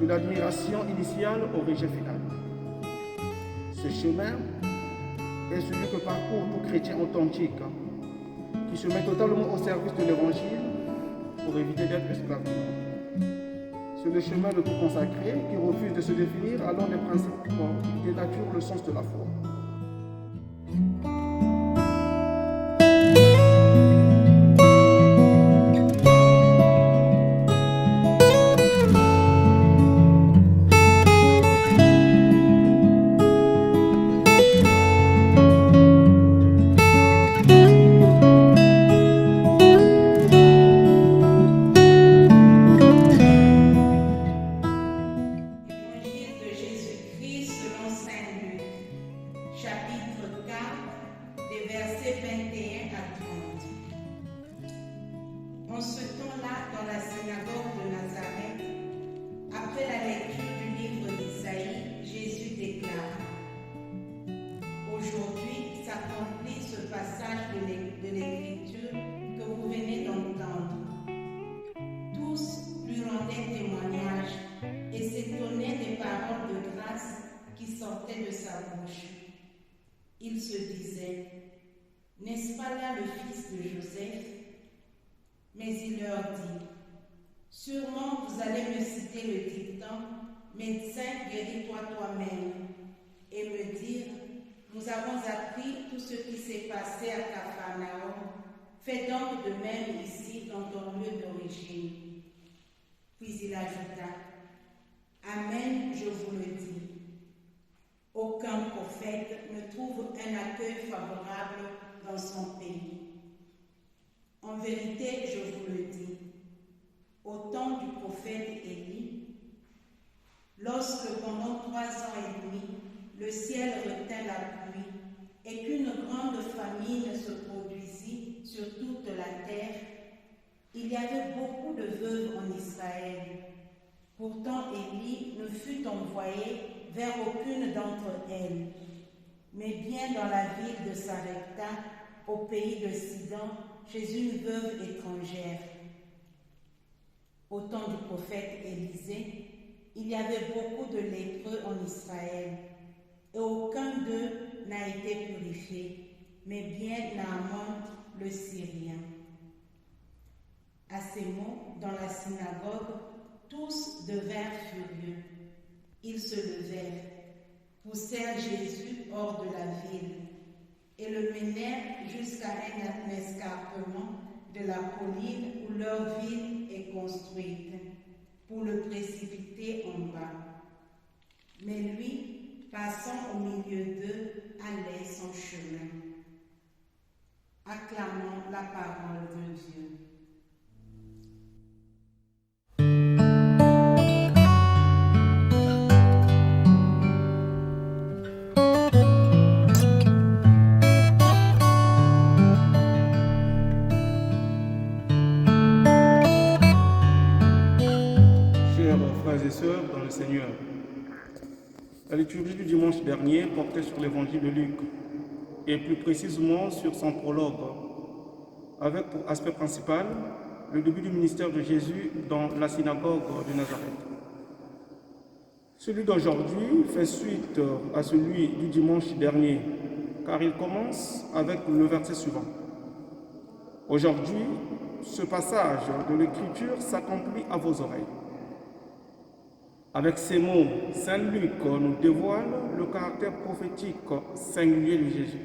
de l'admiration initiale au rejet final. Ce chemin est celui que parcourt tout chrétien authentique qui se met totalement au service de l'Évangile pour éviter d'être esclave du monde. C'est le chemin de tout consacré qui refuse de se définir allant des principes qui dénaturent le sens de la foi. Chapitre 4, des versets 21 à 30. En ce temps-là, dans la synagogue de Nazareth, après la lecture du livre d'Isaïe, Jésus déclare: Aujourd'hui s'accomplit ce passage de l'Écriture que vous venez d'entendre. Tous lui rendaient témoignage et s'étonnaient des paroles de grâce qui sortaient de sa bouche. Il se disait: N'est-ce pas là le fils de Joseph? Mais il leur dit: Sûrement vous allez me citer le dicton: Médecin, guéris-toi toi-même, et me dire: Nous avons appris tout ce qui s'est passé à Capharnaüm, fais donc de même ici dans ton lieu d'origine. Puis il ajouta: Amen, je vous le dis. Aucun prophète ne trouve un accueil favorable dans son pays. En vérité, je vous le dis, au temps du prophète Élie, lorsque pendant 3 ans et demi, le ciel retint la pluie et qu'une grande famine se produisit sur toute la terre, il y avait beaucoup de veuves en Israël. Pourtant, Élie ne fut envoyé vers aucune d'entre elles, mais bien dans la ville de Sarepta, au pays de Sidon, chez une veuve étrangère. Au temps du prophète Élisée, il y avait beaucoup de lépreux en Israël, et aucun d'eux n'a été purifié, mais bien Naaman le Syrien. À ces mots, dans la synagogue, tous devinrent furieux. Ils se levèrent, poussèrent Jésus hors de la ville et le menèrent jusqu'à un escarpement de la colline où leur ville est construite, pour le précipiter en bas. Mais lui, passant au milieu d'eux, allait son chemin. Acclamons la parole de Dieu. Frères et sœurs dans le Seigneur, la liturgie du dimanche dernier portait sur l'évangile de Luc et plus précisément sur son prologue, avec pour aspect principal le début du ministère de Jésus dans la synagogue de Nazareth. Celui d'aujourd'hui fait suite à celui du dimanche dernier, car il commence avec le verset suivant. Aujourd'hui, ce passage de l'Écriture s'accomplit à vos oreilles. Avec ces mots, saint Luc nous dévoile le caractère prophétique singulier de Jésus.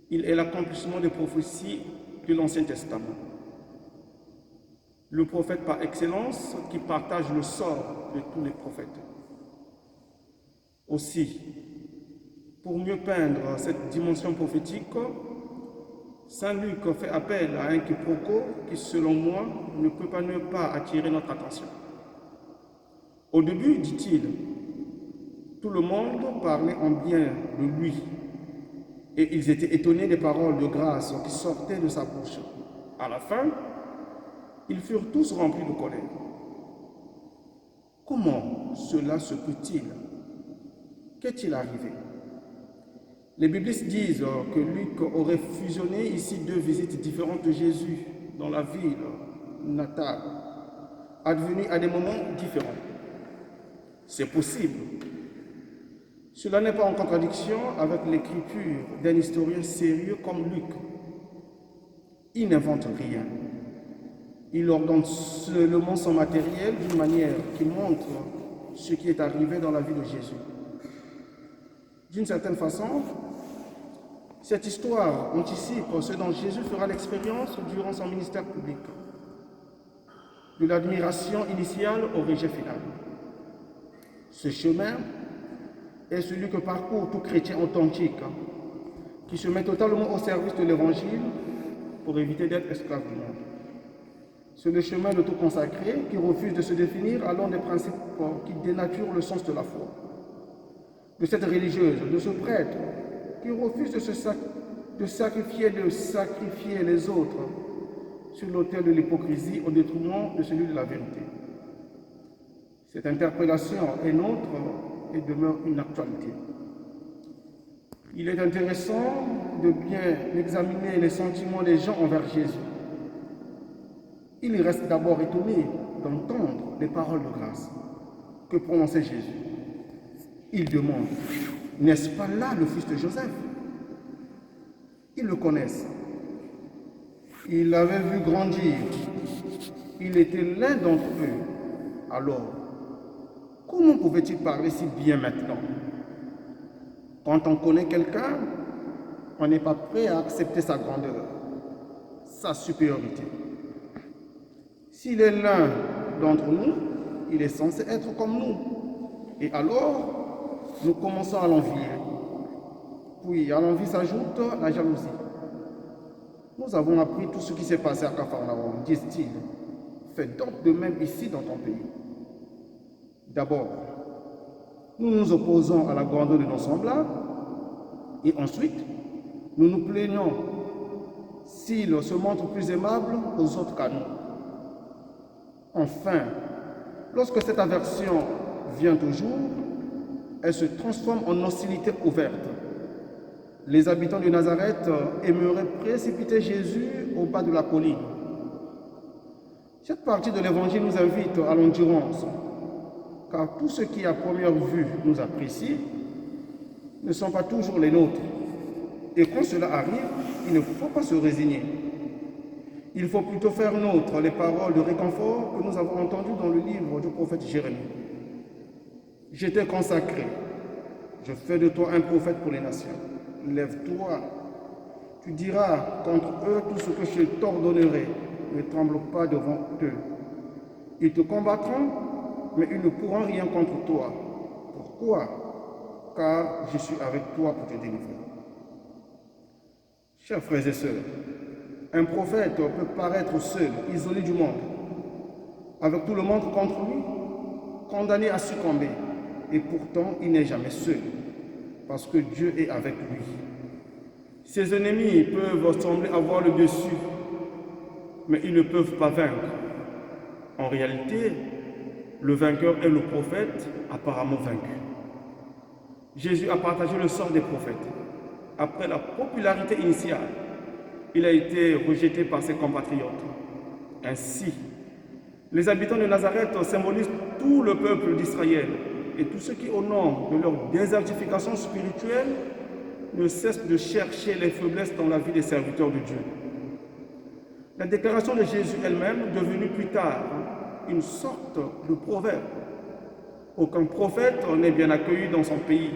Il est l'accomplissement des prophéties de l'Ancien Testament. Le prophète par excellence qui partage le sort de tous les prophètes. Aussi, pour mieux peindre cette dimension prophétique, saint Luc fait appel à un quiproquo qui, selon moi, ne peut pas ne pas attirer notre attention. Au début, dit-il, tout le monde parlait en bien de lui et ils étaient étonnés des paroles de grâce qui sortaient de sa bouche. À la fin, ils furent tous remplis de colère. Comment cela se peut-il? Qu'est-il arrivé? Les biblistes disent que Luc aurait fusionné ici 2 visites différentes de Jésus dans la ville natale, advenues à des moments différents. C'est possible. Cela n'est pas en contradiction avec l'écriture d'un historien sérieux comme Luc. Il n'invente rien. Il ordonne seulement son matériel d'une manière qui montre ce qui est arrivé dans la vie de Jésus. D'une certaine façon, cette histoire anticipe ce dont Jésus fera l'expérience durant son ministère public, de l'admiration initiale au rejet final. Ce chemin est celui que parcourt tout chrétien authentique qui se met totalement au service de l'Évangile pour éviter d'être esclave du monde. C'est le chemin de tout consacré qui refuse de se définir allant des principes qui dénaturent le sens de la foi. De cette religieuse, de ce prêtre qui refuse de sacrifier les autres sur l'autel de l'hypocrisie au détriment de celui de la vérité. Cette interpellation est nôtre et demeure une actualité. Il est intéressant de bien examiner les sentiments des gens envers Jésus. Il reste d'abord étonné d'entendre les paroles de grâce que prononçait Jésus. Il demande, n'est-ce pas là le fils de Joseph? Ils le connaissent. Il l'avait vu grandir. Il était l'un d'entre eux. Alors, comment pouvait-il parler si bien maintenant? Quand on connaît quelqu'un, on n'est pas prêt à accepter sa grandeur, sa supériorité. S'il est l'un d'entre nous, il est censé être comme nous. Et alors, nous commençons à l'envier. Puis, à l'envie s'ajoute la jalousie. Nous avons appris tout ce qui s'est passé à Capharnaüm, disent-ils. Fais donc de même ici dans ton pays. D'abord, nous nous opposons à la grandeur de nos semblables, et ensuite, nous nous plaignons s'ils se montrent plus aimables aux autres qu'à nous. Enfin, lorsque cette aversion vient au jour, elle se transforme en hostilité ouverte. Les habitants de Nazareth aimeraient précipiter Jésus au bas de la colline. Cette partie de l'Évangile nous invite à l'endurance, car tous ceux qui, à première vue, nous apprécient ne sont pas toujours les nôtres. Et quand cela arrive, il ne faut pas se résigner. Il faut plutôt faire nôtre les paroles de réconfort que nous avons entendues dans le livre du prophète Jérémie. Je t'ai consacré, je fais de toi un prophète pour les nations. Lève-toi, tu diras contre eux tout ce que je t'ordonnerai. Ne tremble pas devant eux. Ils te combattront, mais ils ne pourront rien contre toi. Pourquoi? Car je suis avec toi pour te délivrer. Chers frères et sœurs, un prophète peut paraître seul, isolé du monde, avec tout le monde contre lui, condamné à succomber. Et pourtant, il n'est jamais seul, parce que Dieu est avec lui. Ses ennemis peuvent sembler avoir le dessus, mais ils ne peuvent pas vaincre. En réalité, le vainqueur est le prophète apparemment vaincu. Jésus a partagé le sort des prophètes. Après la popularité initiale, il a été rejeté par ses compatriotes. Ainsi, les habitants de Nazareth symbolisent tout le peuple d'Israël et tous ceux qui, au nom de leur désertification spirituelle, ne cessent de chercher les faiblesses dans la vie des serviteurs de Dieu. La déclaration de Jésus elle-même, devenue plus tard une sorte de proverbe, aucun prophète n'est bien accueilli dans son pays,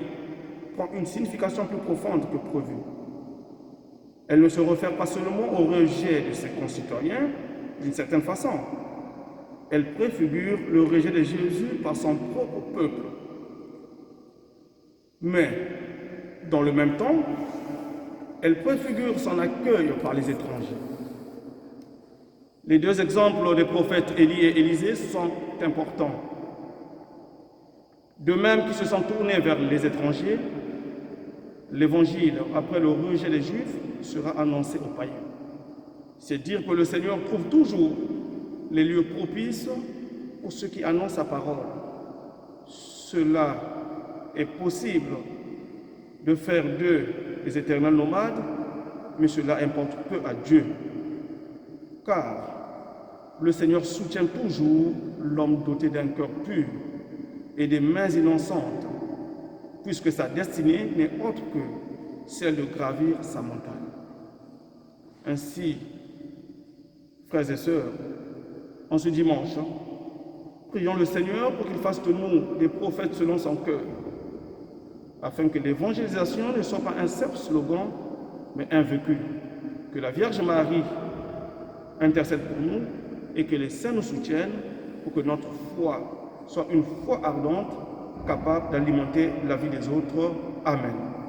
prend une signification plus profonde que prévue. Elle ne se réfère pas seulement au rejet de ses concitoyens, d'une certaine façon. Elle préfigure le rejet de Jésus par son propre peuple. Mais, dans le même temps, elle préfigure son accueil par les étrangers. Les deux exemples des prophètes Élie et Élisée sont importants. De même qu'ils se sont tournés vers les étrangers, l'évangile, après le rejet des Juifs, sera annoncé aux païens. C'est dire que le Seigneur trouve toujours les lieux propices pour ceux qui annoncent sa parole. Cela est possible de faire d'eux des éternels nomades, mais cela importe peu à Dieu. Car le Seigneur soutient toujours l'homme doté d'un cœur pur et des mains innocentes, puisque sa destinée n'est autre que celle de gravir sa montagne. Ainsi, frères et sœurs, en ce dimanche, prions le Seigneur pour qu'il fasse de nous des prophètes selon son cœur, afin que l'évangélisation ne soit pas un simple slogan, mais un vécu. Que la Vierge Marie intercède pour nous et que les saints nous soutiennent pour que notre foi soit une foi ardente, capable d'alimenter la vie des autres. Amen.